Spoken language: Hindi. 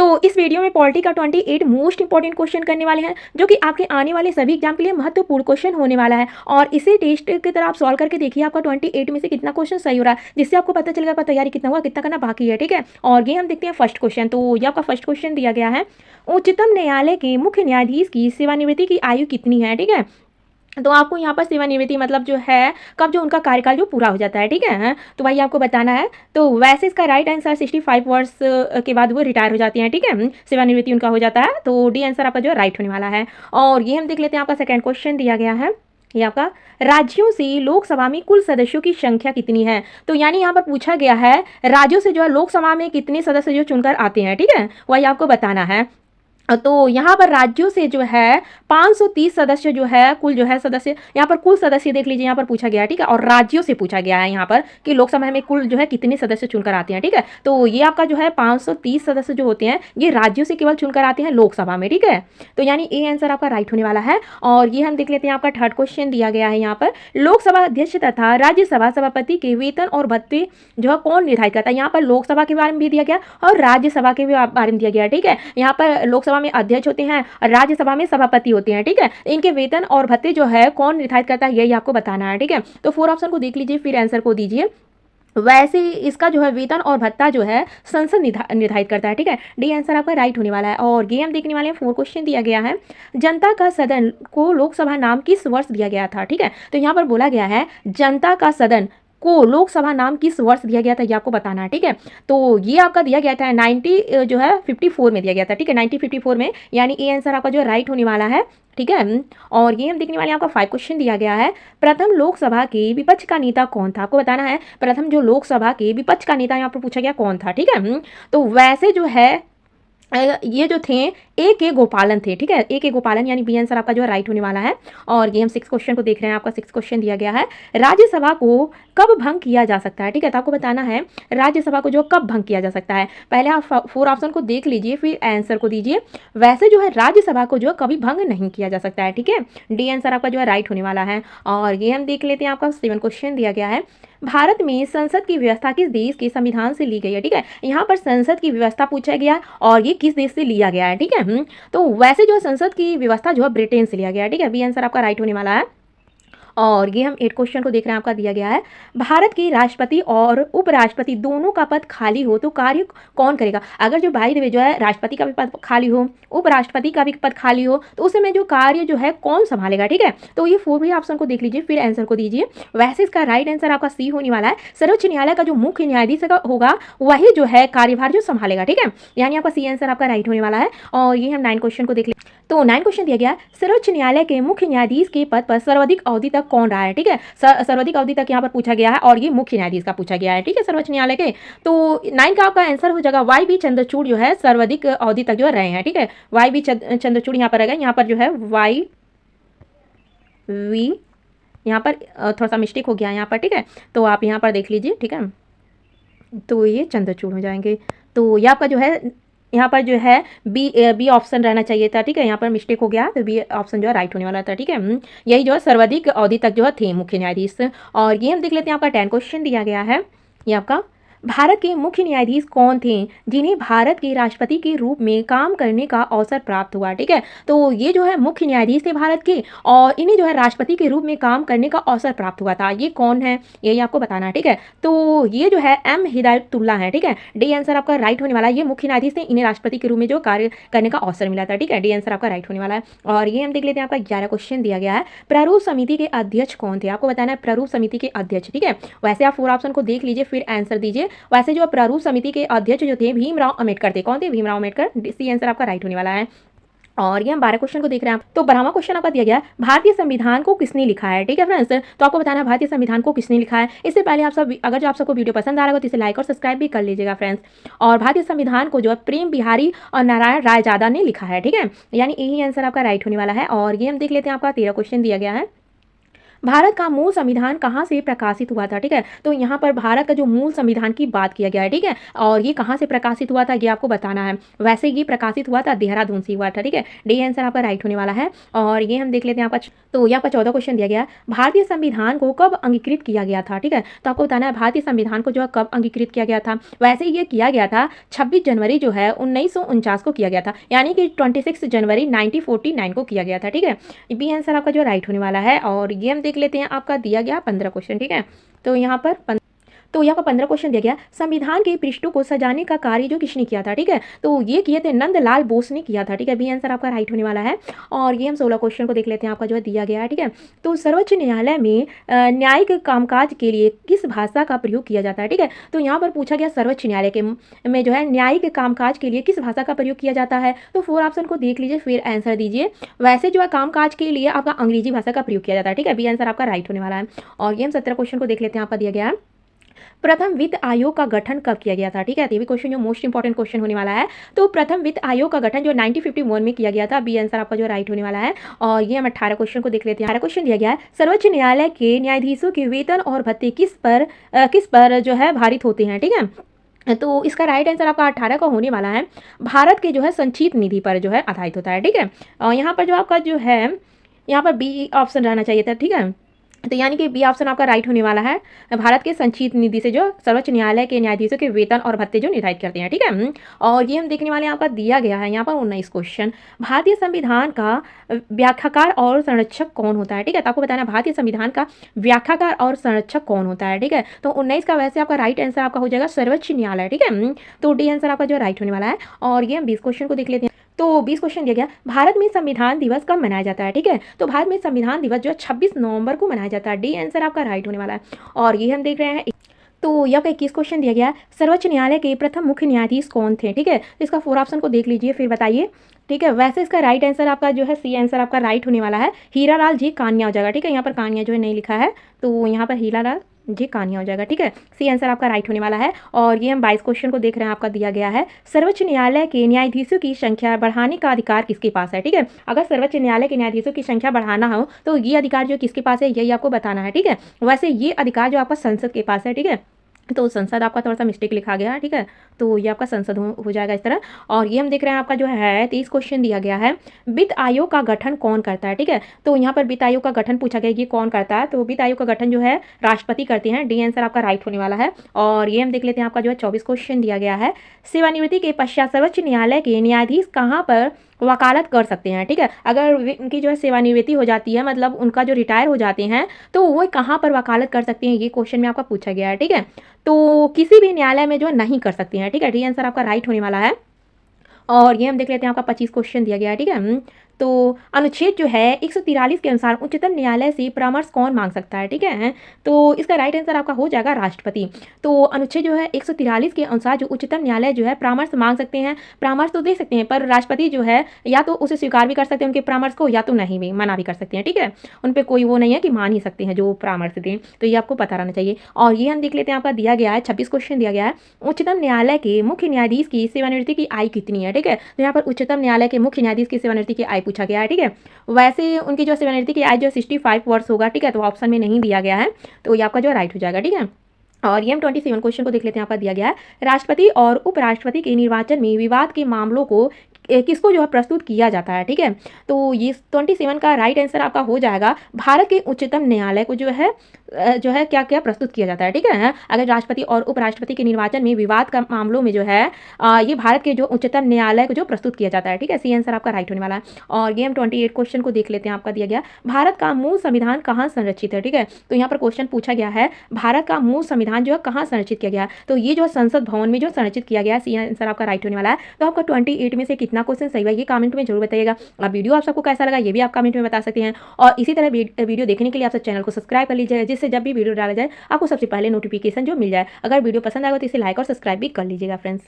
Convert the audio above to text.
तो इस वीडियो में पॉलिटी का 28 मोस्ट इंपॉर्टेंट क्वेश्चन करने वाले हैं, जो कि आपके आने वाले सभी एग्जाम के लिए महत्वपूर्ण क्वेश्चन होने वाला है। और इसे टेस्ट की तरह आप सॉल्व करके देखिए आपका 28 में से कितना क्वेश्चन सही हो रहा है, जिससे आपको पता चलेगा आपका तैयारी कितना हुआ, कितना करना बाकी है। ठीक है, और ये हम देखते हैं फर्स्ट क्वेश्चन। तो ये आपका फर्स्ट क्वेश्चन दिया गया है, उच्चतम न्यायालय के मुख्य न्यायाधीश की सेवानिवृत्ति की आयु कितनी है। ठीक है, तो आपको यहाँ पर सेवानिवृत्ति मतलब जो है कब जो उनका कार्यकाल जो पूरा हो जाता है। ठीक है, तो वही आपको बताना है। तो वैसे इसका राइट आंसर 65 वर्ष के बाद वो रिटायर हो जाती हैं। ठीक है, सेवानिवृत्ति उनका हो जाता है। तो डी आंसर आपका जो है राइट होने वाला है। और ये हम देख लेते हैं, आपका सेकेंड क्वेश्चन दिया गया है, ये आपका राज्यों से लोकसभा में कुल सदस्यों की संख्या कितनी है। तो यानी यहाँ पर पूछा गया है राज्यों से जो है लोकसभा में कितने सदस्य जो चुनकर आते हैं। ठीक है, वही आपको बताना है। तो यहाँ पर राज्यों से जो है 530 सदस्य जो है कुल जो है सदस्य, यहाँ पर कुल सदस्य देख लीजिए, यहाँ पर पूछा गया है। ठीक है, और राज्यों से पूछा गया है यहाँ पर कि लोकसभा में कुल जो है कितने सदस्य चुनकर आते हैं। ठीक है, तो ये आपका जो है 530 सदस्य जो होते हैं ये राज्यों से केवल चुनकर आते हैं लोकसभा में। ठीक है, तो यानी ए आंसर आपका राइट होने वाला है। और ये हम देख लेते हैं, आपका थर्ड क्वेश्चन दिया गया है यहाँ पर, लोकसभा अध्यक्ष तथा राज्यसभा सभापति के वेतन और भत्ते जो है कौन निर्धारित करता है। यहाँ पर लोकसभा के बारे में भी दिया गया और राज्यसभा के बारे में दिया गया। ठीक है, यहाँ पर लोकसभा में अध्यक्ष होते हैं और राज्यसभा में सभापति होते हैं। ठीक है, इनके वेतन और भत्ते जो है कौन निर्धारित करता है, यही आपको बताना है। ठीक है, तो 4 ऑप्शन को देख लीजिए, फिर आंसर को दीजिए। वैसे इसका जो है वेतन और भत्ता जो है संसद निर्धारित करता है। ठीक है, डी आंसर आपका राइट होने वाला है। और ये हम देखने वाले हैं, 4 क्वेश्चन दिया गया है, जनता का सदन को लोकसभा नाम किस वर्ष दिया गया था। ठीक है, तो यहाँ पर बोला गया है जनता का सदन को लोकसभा नाम किस वर्ष दिया गया था, ये आपको बताना है। ठीक है, तो ये आपका दिया गया था 54 में दिया गया था। ठीक है, 1954 में, यानी ए आंसर आपका जो राइट होने वाला है। ठीक है, और ये हम देखने वाले, आपका 5 क्वेश्चन दिया गया है, प्रथम लोकसभा के विपक्ष का नेता कौन था, आपको बताना है प्रथम जो लोकसभा के विपक्ष का नेता यहाँ पर पूछा गया कौन था। ठीक है, तो वैसे जो है ये जो थे ए के गोपालन थे। ठीक है, ए के गोपालन, यानी बी आंसर आपका जो है राइट होने वाला है। और ये हम 6 क्वेश्चन को देख रहे हैं, आपका 6 क्वेश्चन दिया गया है, राज्यसभा को कब भंग किया जा सकता है। ठीक है, तो आपको बताना है राज्यसभा को जो कब भंग किया जा सकता है। पहले आप 4 ऑप्शन को देख लीजिए, फिर आंसर को दीजिए। वैसे जो है राज्यसभा को जो कभी भंग नहीं किया जा सकता है। ठीक है, डी आंसर आपका जो है राइट होने वाला है। और ये हम देख लेते हैं, आपका 7 क्वेश्चन दिया गया है, भारत में संसद की व्यवस्था किस देश के संविधान से ली गई है। ठीक है, यहाँ पर संसद की व्यवस्था पूछा गया और ये किस देश से लिया गया है। ठीक है, तो वैसे जो है संसद की व्यवस्था जो है ब्रिटेन से लिया गया है। ठीक है, बी आंसर आपका राइट होने वाला है। और ये हम 8 क्वेश्चन को देख रहे हैं, आपका दिया गया है, भारत के राष्ट्रपति और उपराष्ट्रपति दोनों का पद खाली हो तो कार्य कौन करेगा। अगर जो भाई जो है राष्ट्रपति का भी पद खाली हो, उपराष्ट्रपति का भी पद खाली हो, तो उस समय जो कार्य जो है कौन संभालेगा। ठीक है, तो ये 4 भी ऑप्शन को देख लीजिए, फिर आंसर को दीजिए। वैसे इसका राइट आंसर आपका सी होने वाला है, सर्वोच्च न्यायालय का जो मुख्य न्यायाधीश होगा वही जो है कार्यभार जो संभालेगा। ठीक है, यानी आपका सी आंसर आपका राइट होने वाला है। और ये हम 9 क्वेश्चन को देख लें। तो 9 क्वेश्चन दिया गया, सर्वोच्च न्यायालय के मुख्य न्यायाधीश के पद पर सर्वाधिक अवधि तक कौन रहा है। ठीक है, सर्वाधिक अवधि तक यहाँ पर पूछा गया है और ये मुख्य न्यायाधीश का पूछा गया है। ठीक है, सर्वोच्च न्यायालय के, तो 9 का आपका आंसर हो जाएगा वाई बी चंद्रचूड़ जो है सर्वाधिक अवधि तक जो रहे हैं। ठीक है, वाई बी चंद्रचूड़ यहाँ पर रहेगा, यहाँ पर जो है वाई वी, यहाँ पर थोड़ा सा मिस्टेक हो गया यहाँ पर। ठीक है, तो आप यहाँ पर देख लीजिए। ठीक है, तो ये चंद्रचूड़ हो जाएंगे। तो ये आपका जो है यहाँ पर जो है बी ऑप्शन रहना चाहिए था। ठीक है, यहाँ पर मिस्टेक हो गया, तो बी ऑप्शन जो है राइट होने वाला था। ठीक है, यही जो है सर्वाधिक अवधि तक जो है थे मुख्य न्यायाधीश। और ये हम देख लेते हैं, आपका 10 क्वेश्चन दिया गया है, ये आपका भारत के मुख्य न्यायाधीश कौन थे जिन्हें भारत के राष्ट्रपति के रूप में काम करने का अवसर प्राप्त हुआ। ठीक है, तो ये जो है मुख्य न्यायाधीश थे भारत के और इन्हें जो है राष्ट्रपति के रूप में काम करने का अवसर प्राप्त हुआ था। ये कौन है, यही आपको बताना है। ठीक है, तो ये जो है एम हिदायतुल्ला है। ठीक है, डी आंसर आपका राइट होने वाला है। ये मुख्य न्यायाधीश थे, इन्हें राष्ट्रपति के रूप में जो कार्य करने का अवसर मिला था। ठीक है, डी आंसर आपका राइट होने वाला है। और ये हम देख लेते हैं, आपका 11 क्वेश्चन दिया गया है, प्रारूप समिति के अध्यक्ष कौन थे, आपको बताना है प्रारूप समिति के अध्यक्ष। ठीक है, वैसे आप 4 ऑप्शन को देख लीजिए, फिर आंसर दीजिए। वैसे जो प्रारूप समिति के अध्यक्ष जो थे भीमराव अम्बेडकर थे। कौन थे, भीमराव अम्बेडकर। सी आंसर आपका राइट होने वाला है। और ये हम 12 क्वेश्चन को देख रहे हैं। तो 12वां क्वेश्चन आपका दिया गया, भारतीय संविधान को किसने लिखा है। ठीक है फ्रेंड्स, तो आपको बताना है भारतीय संविधान को किसने लिखा है। इससे पहले आप सब, अगर जो आप सबको वीडियो पसंद आ रहा हो तो इसे लाइक और सब्सक्राइब भी कर लीजिएगा फ्रेंड्स। और भारतीय संविधान को जो है प्रेम बिहारी और नारायण रायजादा ने लिखा है। ठीक है, यानी यही आंसर आपका राइट होने वाला है। और ये हम देख लेते हैं, आपका 13 क्वेश्चन दिया गया है, भारत का मूल संविधान कहाँ से प्रकाशित हुआ था, ठीक है। तो यहाँ पर भारत का जो मूल संविधान की बात किया गया है, ठीक है, और ये कहाँ से प्रकाशित हुआ था ये आपको बताना है। वैसे ये प्रकाशित हुआ था देहरादून से हुआ था, ठीक है। डी आंसर आपका राइट होने वाला है। और ये हम देख लेते हैं यहाँ पर, तो यहाँ पर 14 क्वेश्चन दिया गया है, भारतीय संविधान को कब अंगीकृत किया गया था, ठीक है। तो आपको बताना है भारतीय संविधान को जो है कब अंगीकृत किया गया था। वैसे ये किया गया था 26 जनवरी जो है 1949 को किया गया था, यानी कि 26 जनवरी 1949 को किया गया था, ठीक है। बी आंसर आपका जो राइट होने वाला है। और ये हम देख लेते हैं, आपका दिया गया 15 क्वेश्चन, ठीक है। तो यहाँ पर 15 क्वेश्चन दिया गया, संविधान के पृष्ठों को सजाने का कार्य जो किसने किया था, ठीक है। तो ये किए थे नंदलाल बोस ने किया था, ठीक है। बी आंसर आपका राइट होने वाला है। और ये हम 16 क्वेश्चन को देख लेते हैं, आपका जो है दिया गया है, ठीक है। तो सर्वोच्च न्यायालय में न्यायिक कामकाज के लिए किस भाषा का प्रयोग किया जाता है, ठीक है। तो यहाँ पर पूछा गया सर्वोच्च न्यायालय के में जो है न्यायिक कामकाज के लिए किस भाषा का प्रयोग किया जाता है। तो 4 ऑप्शन को देख लीजिए, फिर आंसर दीजिए। वैसे जो है कामकाज के लिए आपका अंग्रेजी भाषा का प्रयोग किया जाता है, ठीक है। बी आंसर आपका राइट होने वाला है। और ये हम 17 क्वेश्चन को देख लेते हैं, आपका दिया गया है, प्रथम वित्त आयोग का गठन कब किया गया था, ठीक है। ये भी क्वेश्चन जो मोस्ट इंपॉर्टेंट क्वेश्चन होने वाला है। तो प्रथम वित्त आयोग का गठन जो 1951 में किया गया था। बी आंसर आपका जो राइट होने वाला है। और ये हम 18 क्वेश्चन को देख लेते हैं। 18 क्वेश्चन दिया गया है, सर्वोच्च न्यायालय के न्यायाधीशों के वेतन और भत्ते किस पर जो है भारित होते हैं, ठीक है। तो इसका राइट आंसर आपका 18 का होने वाला है, भारत के जो है संचित निधि पर जो है आधारित होता है, ठीक है। और यहाँ पर जो आपका जो है, यहाँ पर बी ऑप्शन रहना चाहिए था, ठीक है। तो यानी कि बी ऑप्शन आपका राइट होने वाला है, भारत के संचित निधि से जो सर्वोच्च न्यायालय के न्यायाधीशों के वेतन और भत्ते जो निर्धारित करते हैं, ठीक है। और ये हम देखने वाले, यहाँ पर दिया गया है, यहाँ पर 19 क्वेश्चन, भारतीय संविधान का व्याख्याकार और संरक्षक कौन होता है, ठीक है। तो आपको बताना भारतीय संविधान का व्याख्याकार और संरक्षक कौन होता है, ठीक है। तो 19 का वैसे आपका राइट आंसर आपका हो जाएगा सर्वोच्च न्यायालय, ठीक है। तो डी आंसर आपका जो राइट होने वाला है। और ये हम 20 क्वेश्चन को देख लेते हैं। तो 20 क्वेश्चन दिया गया, भारत में संविधान दिवस कब मनाया जाता है, ठीक है। तो भारत में संविधान दिवस जो 26 नवंबर को मनाया जाता है। डी आंसर आपका राइट होने वाला है। और ये हम देख रहे हैं, तो यह 21 क्वेश्चन दिया गया, सर्वोच्च न्यायालय के प्रथम मुख्य न्यायाधीश कौन थे, ठीक है। तो इसका 4 ऑप्शन को देख लीजिए, फिर बताइए, ठीक है। वैसे इसका राइट आंसर आपका जो है सी आंसर आपका राइट होने वाला है, हीरालाल जी कान्या हो जाएगा, ठीक है। यहाँ पर कान्या जो है नहीं लिखा है, तो यहाँ पर हीरालाल जी कान्या हो जाएगा, ठीक है। सी आंसर आपका राइट होने वाला है। और ये हम 22 क्वेश्चन को देख रहे हैं, आपका दिया गया है, सर्वोच्च न्यायालय के न्यायाधीशों की संख्या बढ़ाने का अधिकार किसके पास है, ठीक है। अगर सर्वोच्च न्यायालय के न्यायाधीशों की संख्या बढ़ाना हो तो ये अधिकार जो किसके पास है यही आपको बताना है, ठीक है। वैसे ये अधिकार जो आपका संसद के पास है, ठीक है। तो संसद आपका थोड़ा सा मिस्टेक लिखा गया है, ठीक है। तो ये आपका संसद हो जाएगा इस तरह। और ये हम देख रहे हैं, आपका जो है 23 क्वेश्चन दिया गया है, वित्त आयोग का गठन कौन करता है, ठीक है। तो यहाँ पर वित्त आयोग का गठन पूछा गया, ये कौन करता है। तो वित्त आयोग का गठन जो है राष्ट्रपति करते हैं। डी आंसर आपका राइट होने वाला है। और ये हम देख लेते हैं, आपका जो है 24 क्वेश्चन दिया गया है, सेवानिवृत्ति के पश्चात सर्वोच्च न्यायालय के न्यायाधीश कहाँ पर वकालत कर सकते हैं, ठीक है। अगर उनकी जो है सेवानिवृत्ति हो जाती है, मतलब उनका जो रिटायर हो जाते हैं, तो वो कहाँ पर वकालत कर सकते हैं, ये क्वेश्चन में आपका पूछा गया है, ठीक है। तो किसी भी न्यायालय में जो है नहीं कर सकते हैं, ठीक है। डी आंसर आपका राइट होने वाला है। और ये हम देख लेते हैं, आपका 25 क्वेश्चन दिया गया है, ठीक है। तो अनुच्छेद जो है 143 के अनुसार उच्चतम न्यायालय से परामर्श कौन मांग सकता है, ठीक है। तो इसका राइट आंसर आपका हो जाएगा राष्ट्रपति। तो अनुच्छेद जो है 143 के अनुसार जो उच्चतम न्यायालय जो है परामर्श मांग सकते हैं, परामर्श तो दे सकते हैं, पर राष्ट्रपति जो है या तो उसे स्वीकार भी कर सकते हैं उनके परामर्श को, या तो नहीं भी मना भी कर सकते हैं, ठीक है। उन पर कोई वो नहीं है कि मान ही सकते हैं जो परामर्श दें, तो ये आपको पता रहना चाहिए। और ये हम देख लेते हैं, आपका दिया गया है 26 क्वेश्चन दिया गया है, उच्चतम न्यायालय के मुख्य न्यायाधीश की सेवानिवृत्ति की आयु कितनी है, ठीक है। तो यहाँ पर उच्चतम न्यायालय के मुख्य न्यायाधीश की सेवानिवृत्ति की आयु पूछा गया है, ठीक है। वैसे उनकी जो सेवानिवृत्ति की आयु जो 65 वर्ष होगा, ठीक है। तो ऑप्शन में नहीं दिया गया है, तो ये आपका जो राइट हो जाएगा, ठीक है। और ये हम 27 क्वेश्चन को देख लेते हैं, आपका दिया गया है, राष्ट्रपति और उपराष्ट्रपति के निर्वाचन में विवाद के मामलों को किसको जो है प्रस्तुत किया जाता है, ठीक है। तो ये 27 का राइट आंसर आपका हो जाएगा, भारत के उच्चतम न्यायालय को जो है क्या क्या प्रस्तुत किया जाता है, ठीक है। अगर राष्ट्रपति और उपराष्ट्रपति के निर्वाचन में विवाद का मामलों में जो है ये भारत के जो उच्चतम न्यायालय को जो प्रस्तुत किया जाता है, ठीक है। सी आंसर आपका राइट होने वाला है। और ये हम 28 क्वेश्चन को देख लेते हैं, आपका दिया गया, भारत का मूल संविधान कहाँ संरक्षित है, ठीक है। तो यहाँ पर क्वेश्चन पूछा गया है, भारत का मूल संविधान जो है कहाँ संरक्षित किया गया है, तो ये जो संसद भवन में जो संरक्षित किया गया है। सी आंसर आपका राइट होने वाला है। तो आपका 28 में से कितना क्वेश्चन सही है ये कमेंट में जरूर बताइएगा। अब वीडियो आप सबको कैसा लगा ये भी आप कमेंट में बता सकते हैं। और इसी तरह वीडियो देखने के लिए आप सब चैनल को सब्सक्राइब कर लीजिए, जिससे जब भी वीडियो डाला जाए आपको सबसे पहले नोटिफिकेशन जो मिल जाए। अगर वीडियो पसंद आएगा तो इसे लाइक और सब्सक्राइब भी कर लीजिएगा फ्रेंड्स।